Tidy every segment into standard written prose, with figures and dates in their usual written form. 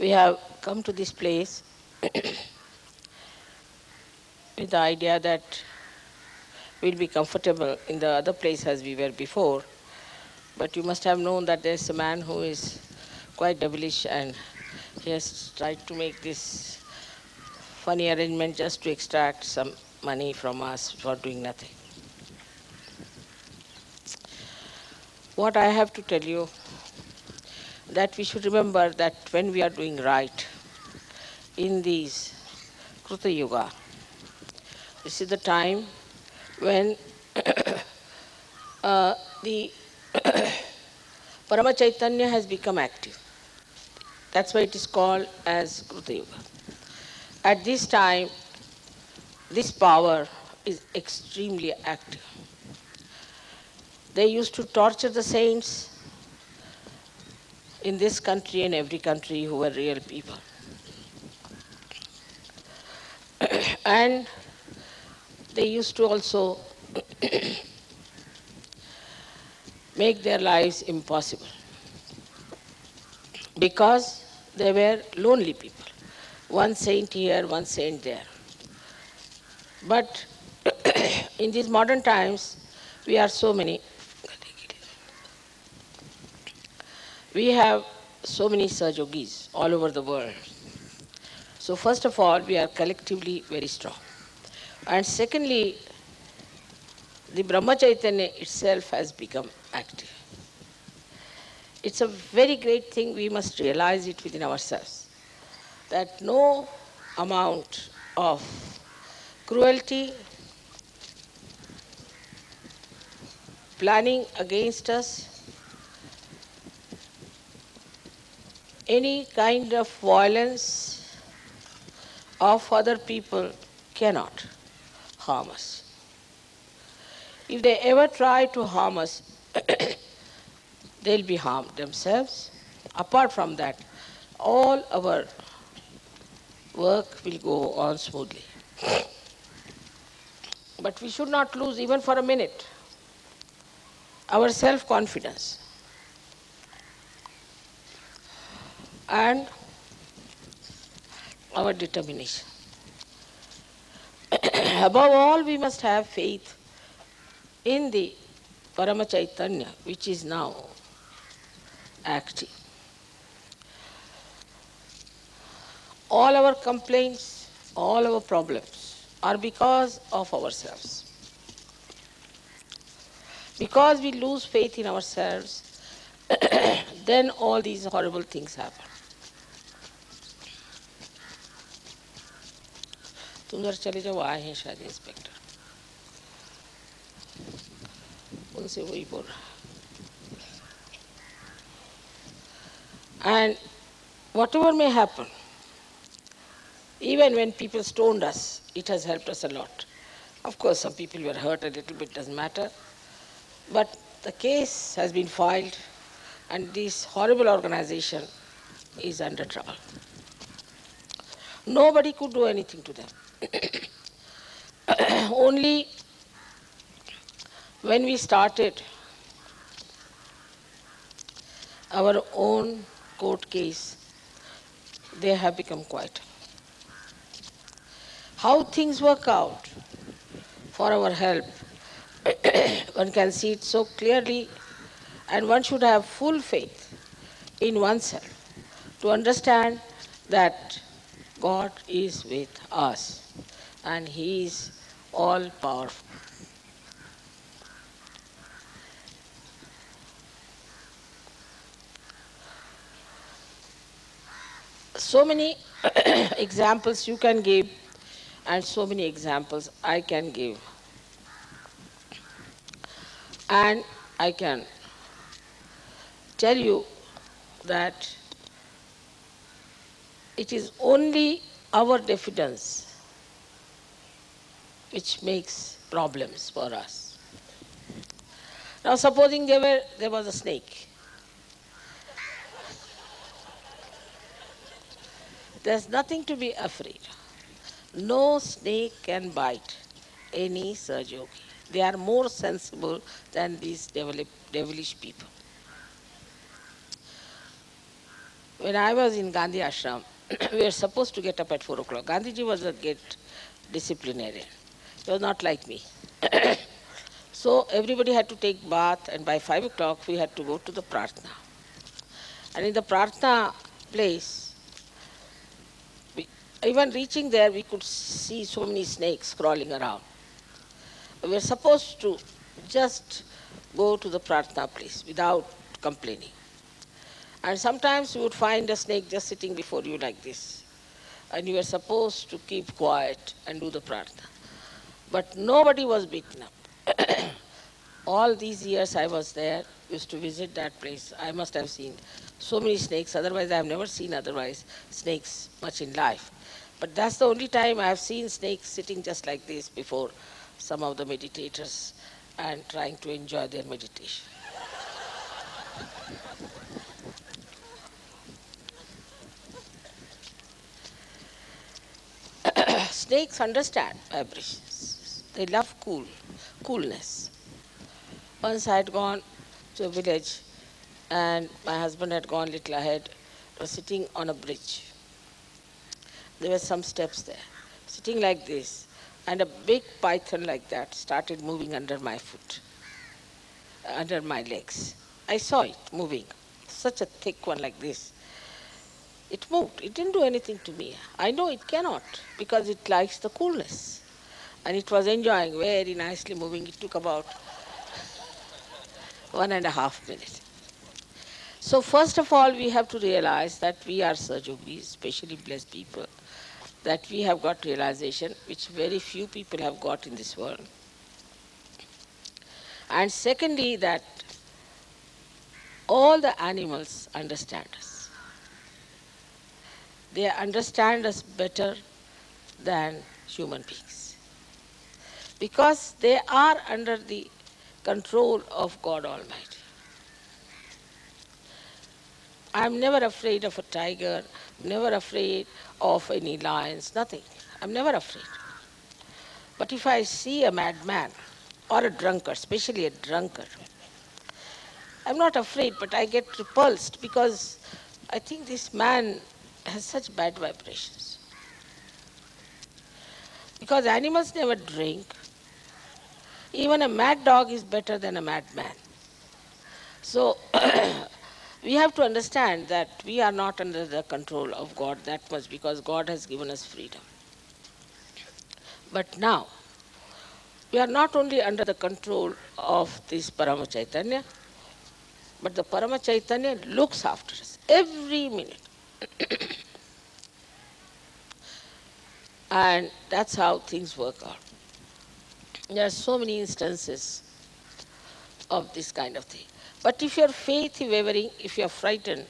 We have come to this place with the idea that we'll be comfortable in the other place as we were before. But you must have known that there's a man who is quite devilish and he has tried to make this funny arrangement just to extract some money from us for doing nothing. What I have to tell you, that we should remember that when we are doing right in these Kruta Yuga, this is the time when the Parama Chaitanya has become active. That's why it is called as Kruta Yuga. At this time, this power is extremely active. They used to torture the saints in this country and every country who were real people. And they used to also make their lives impossible because they were lonely people. One saint here, one saint there. But in these modern times, we are so many. We have so many Sahajogis all over the world. So first of all, we are collectively very strong. And secondly, the Brahma Chaitanya itself has become active. It's a very great thing, we must realize it within ourselves, that no amount of cruelty, planning against us, any kind of violence of other people cannot harm us. If they ever try to harm us, they'll be harmed themselves. Apart from that, all our work will go on smoothly. But we should not lose even for a minute our self-confidence and our determination. Above all, we must have faith in the Parama Chaitanya, which is now active. All our complaints, all our problems are because of ourselves. Because we lose faith in ourselves, then all these horrible things happen. तुम जरा चले जाओ, आए हैं शायद inspector, उनसे वही बोल रहा. And whatever may happen, even when people stoned us, it has helped us a lot. Of course, some people were hurt a little bit, doesn't matter. But the case has been filed and this horrible organization is under trouble. Nobody could do anything to them. Only when we started our own court case, they have become quiet. How things work out for our help, one can see it so clearly, and one should have full faith in oneself to understand that God is with us and He is all powerful. So many examples you can give, and so many examples I can give. And I can tell you that it is only our diffidence which makes problems for us. Now supposing there was a snake. There's nothing to be afraid. No snake can bite any Sahajogi. They are more sensible than these devilish people. When I was in Gandhi ashram, we were supposed to get up at 4 o'clock. Gandhiji was a great disciplinarian. He was not like me. So everybody had to take bath, and by 5 o'clock we had to go to the prarthana. And in the prarthana place, we, even reaching there, we could see so many snakes crawling around. We were supposed to just go to the prarthana place without complaining. And sometimes you would find a snake just sitting before you like this. And you were supposed to keep quiet and do the prarthana. But nobody was beaten up. All these years I was there, used to visit that place. I must have seen so many snakes. Otherwise, I have never seen snakes much in life. But that's the only time I have seen snakes sitting just like this before some of the meditators and trying to enjoy their meditation. Snakes understand vibrations. They love coolness. Once I had gone to a village and my husband had gone a little ahead, was sitting on a bridge. There were some steps there, sitting like this, and a big python like that started moving under my foot, under my legs. I saw it moving, such a thick one like this. It moved. It didn't do anything to me. I know it cannot because it likes the coolness. And it was enjoying very nicely moving. It took about 1.5 minutes. So first of all, we have to realize that we are Sajogis, especially blessed people, that we have got realization, which very few people have got in this world. And secondly, that all the animals understand us. They understand us better than human beings, because they are under the control of God Almighty. I am never afraid of a tiger, never afraid of any lions, nothing. I'm never afraid. But if I see a madman or a drunkard, especially a drunkard, I'm not afraid, but I get repulsed because I think this man has such bad vibrations. Because animals never drink. Even a mad dog is better than a madman. So we have to understand that we are not under the control of God that much, because God has given us freedom. But now, we are not only under the control of this Parama Chaitanya, but the Parama Chaitanya looks after us every minute. And that's how things work out. There are so many instances of this kind of thing. But if your faith is wavering, if you are frightened,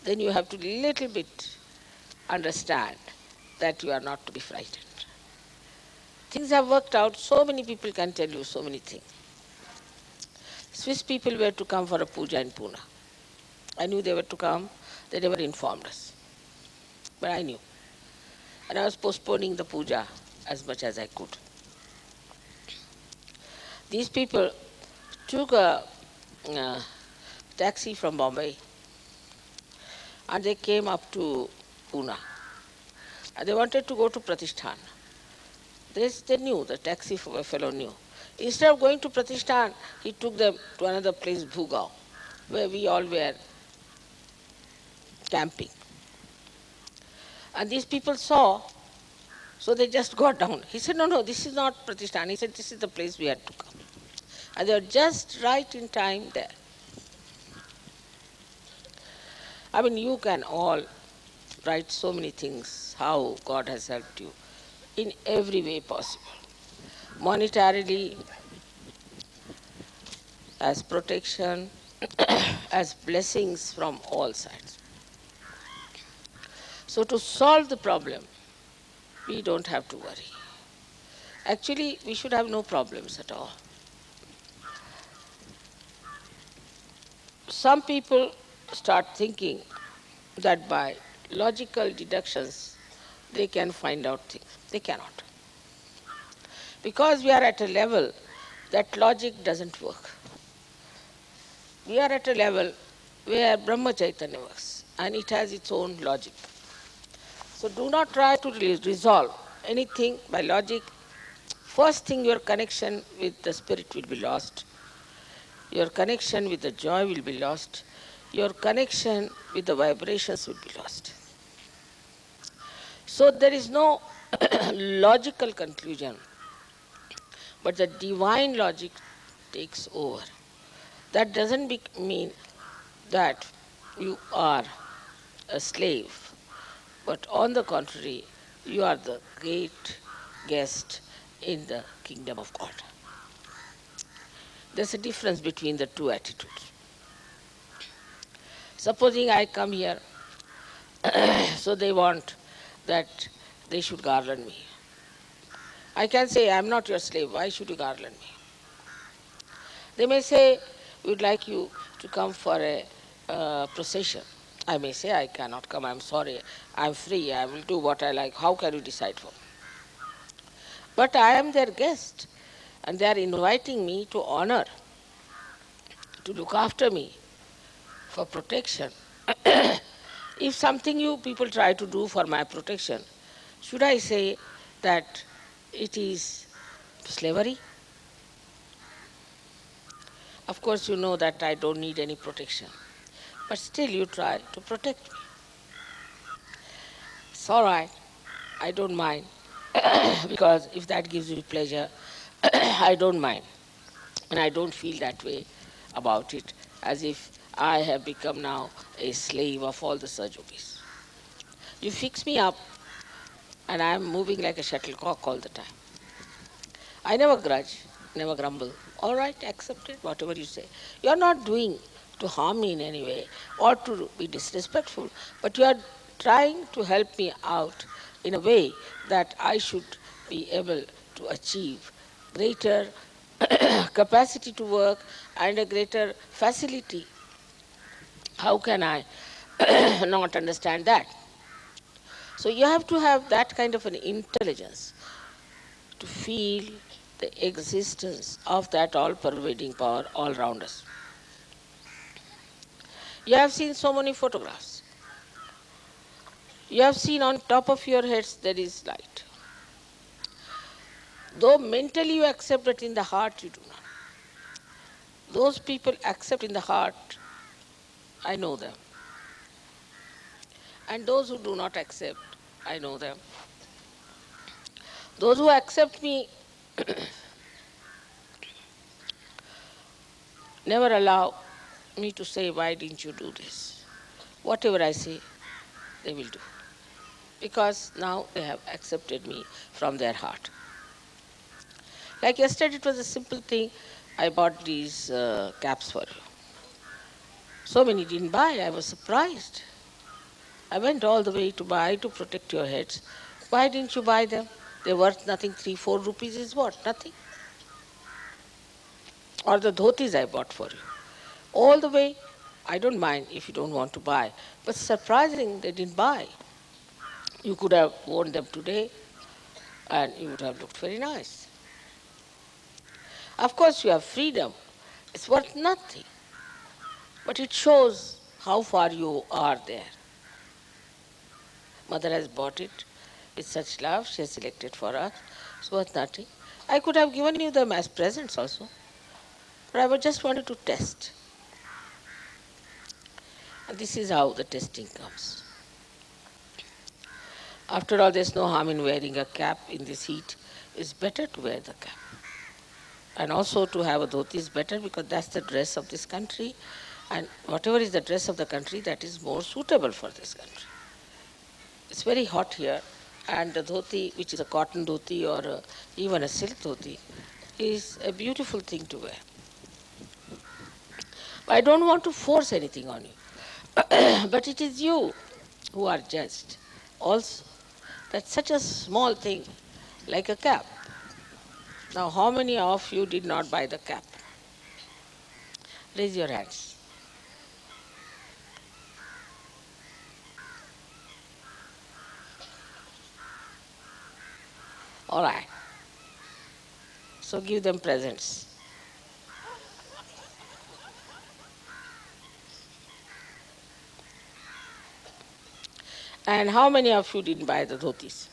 then you have to little bit understand that you are not to be frightened. Things have worked out. So many people can tell you so many things. Swiss people were to come for a puja in Pune. I knew they were to come. They never informed us. But I knew. And I was postponing the puja as much as I could. These people took a taxi from Bombay and they came up to Pune. And they wanted to go to Pratishthan. They knew, the taxi fellow knew. Instead of going to Pratishthan, he took them to another place, Bhugao, where we all were camping. And these people saw, so they just got down. He said, no, this is not Pratishthan. He said, this is the place we had to come. And they were just right in time there. I mean, you can all write so many things, how God has helped you in every way possible. Monetarily, as protection, as blessings from all sides. So to solve the problem, we don't have to worry. Actually, we should have no problems at all. Some people start thinking that by logical deductions, they can find out things. They cannot. Because we are at a level that logic doesn't work. We are at a level where Brahma Chaitanya works. and it has its own logic. So do not try to resolve anything by logic. First thing, your connection with the spirit will be lost. Your connection with the joy will be lost. Your connection with the vibrations will be lost. So there is no logical conclusion, but the divine logic takes over. That doesn't mean that you are a slave, but on the contrary, you are the great guest in the kingdom of God. There's a difference between the two attitudes. Supposing I come here, so they want that they should garland me. I can say, I'm not your slave, why should you garland me? They may say, we'd like you to come for a procession. I may say, I cannot come, I'm sorry, I'm free, I will do what I like. How can you decide for me? But I am their guest, and they are inviting me to honor, to look after me, for protection. If something you people try to do for my protection, should I say that it is slavery? Of course, you know that I don't need any protection, but still you try to protect me. It's all right, I don't mind, because if that gives you pleasure, I don't mind. And I don't feel that way about it, as if I have become now a slave of all the Sajogis. You fix me up, and I am moving like a shuttlecock all the time. I never grudge, never grumble. All right, accept it, whatever you say. You are not doing to harm me in any way or to be disrespectful, but you are trying to help me out in a way that I should be able to achieve greater capacity to work and a greater facility. How can I not understand that? So you have to have that kind of an intelligence to feel the existence of that all-pervading power all around us. You have seen so many photographs. You have seen on top of your heads there is light. Though mentally you accept that, in the heart you do not. Those people accept in the heart, I know them. And those who do not accept, I know them. Those who accept me never allow me to say, why didn't you do this? Whatever I say, they will do. Because now they have accepted me from their heart. Like yesterday, it was a simple thing. I bought these caps for you. So many didn't buy. I was surprised. I went all the way to buy to protect your heads. Why didn't you buy them? They're worth nothing. 3-4 rupees is what? Nothing. Or the dhotis I bought for you. All the way, I don't mind if you don't want to buy. But surprising, they didn't buy. You could have worn them today and you would have looked very nice. Of course, you have freedom. It's worth nothing. But it shows how far you are there. Mother has bought it with such love. She has selected for us. It's worth nothing. I could have given you them as presents also. But I just wanted to test. And this is how the testing comes. After all, there's no harm in wearing a cap in this heat. It's better to wear the cap. And also to have a dhoti is better because that's the dress of this country. And whatever is the dress of the country, that is more suitable for this country. It's very hot here, and the dhoti, which is a cotton dhoti or even a silk dhoti, is a beautiful thing to wear. I don't want to force anything on you, but it is you who are judged also. That's such a small thing, like a cap. Now, how many of you did not buy the cap? Raise your hands. All right. So give them presents. And how many of you didn't buy the dhotis?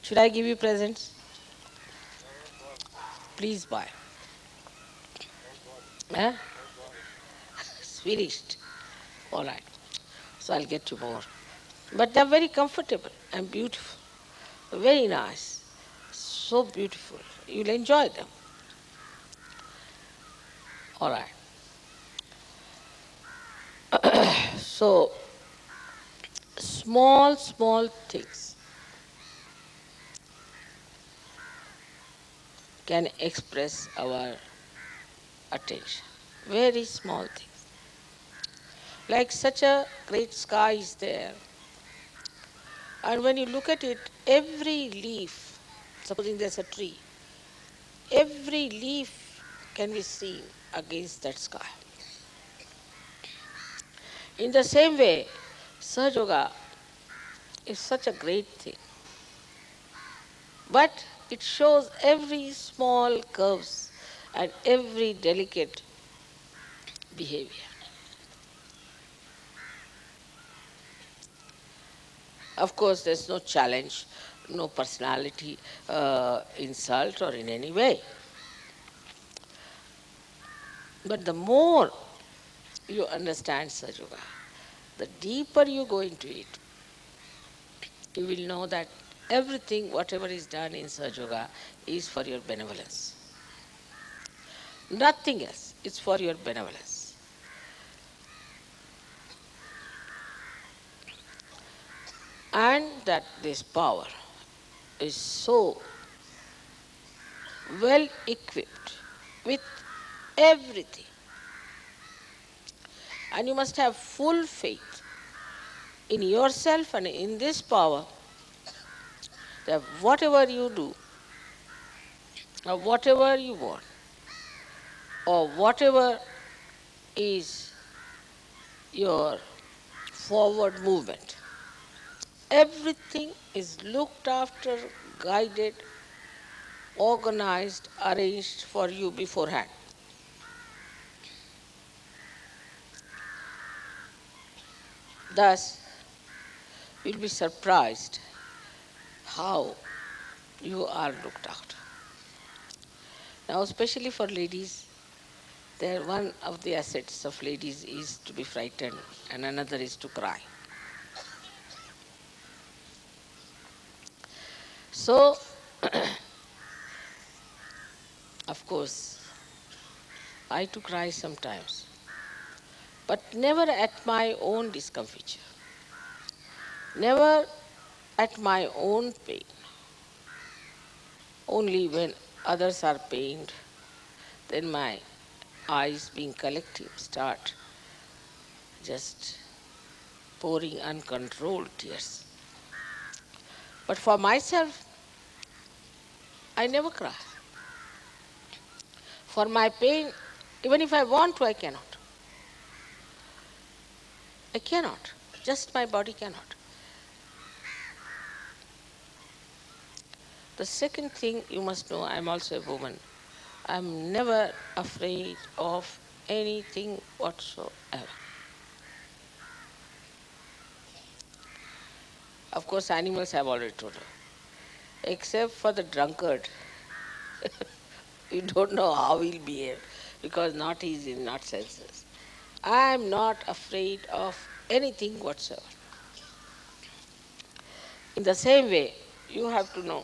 Should I give you presents? Please buy. Eh? It's finished. All right. So I'll get you more. But they're very comfortable and beautiful. Very nice. So beautiful. You'll enjoy them. All right. So, small things can express our attention. Very small things. Like such a great sky is there. And when you look at it, every leaf, supposing there's a tree, every leaf can be seen against that sky. In the same way, Sahaja Yoga is such a great thing. But it shows every small curves and every delicate behavior. Of course, there's no challenge, no personality insult or in any way. But the more you understand Sahaja Yoga, the deeper you go into it, you will know that everything, whatever is done in Sahaja Yoga, is for your benevolence. Nothing else. It's for your benevolence. And that this power is so well equipped with everything. And you must have full faith in yourself and in this power that whatever you do, or whatever you want, or whatever is your forward movement, everything is looked after, guided, organized, arranged for you beforehand. Thus, you'll be surprised how you are looked after. Now, especially for ladies, there one of the assets of ladies is to be frightened and another is to cry. So, of course, I too cry sometimes, but never at my own discomfiture, never at my own pain. Only when others are pained, then my eyes, being collective, start just pouring uncontrolled tears. But for myself, I never cry. For my pain, even if I want to, I cannot. I cannot. Just my body cannot. The second thing you must know, I'm also a woman. I'm never afraid of anything whatsoever. Of course, animals have already told you. Except for the drunkard, you don't know how he'll behave because not he is in not senses. I am not afraid of anything whatsoever. In the same way, you have to know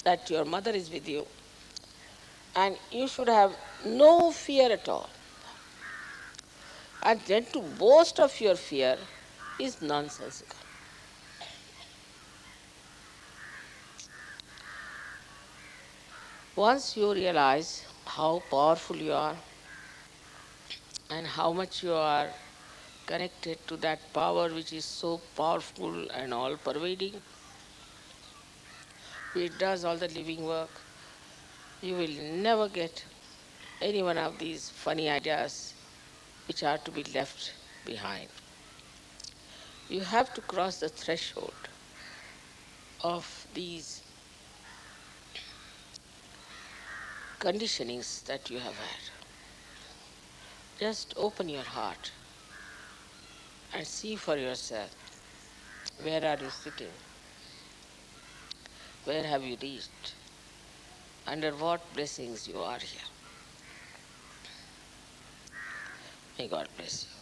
that your mother is with you and you should have no fear at all. And then to boast of your fear is nonsensical. Once you realize how powerful you are and how much you are connected to that power which is so powerful and all pervading, which does all the living work, you will never get any one of these funny ideas which are to be left behind. You have to cross the threshold of these conditionings that you have had. Just open your heart and see for yourself, where are you sitting? Where have you reached? Under what blessings you are here. May God bless you.